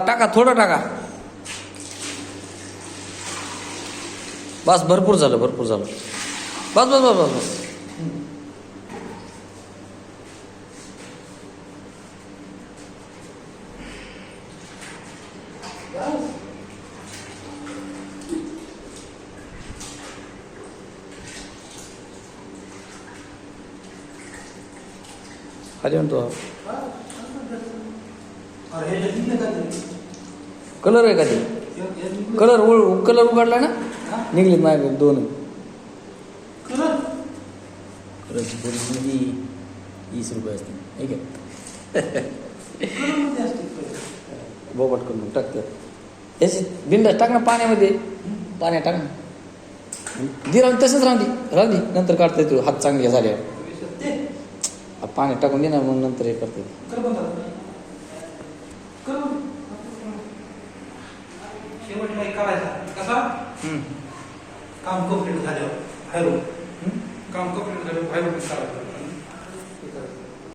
टाका, थोडं टाका. बस, भरपूर झालं, भरपूर झालं. बस बस बस बस बस. खाली म्हणतो कलर आहे का ते? कलर उघडला ना, निघलेत माझ्याकडे 2. कलरची परिस्थिती 20 रुपये असते, ठीक आहे. बोबट करून टाकतात. याची बिंडास टाक ना पाण्यामध्ये, पाण्यात टाक ना. दे राहून तसंच राहून दे, नंतर काढता येतो हात चांगले झाल्यावर. पाण्यात टाकून दे ना, मग नंतर हे करते. करायचा कसा काम कंप्लीट झाल्यावर काम कंप्लीट झाल्यावर करायचं.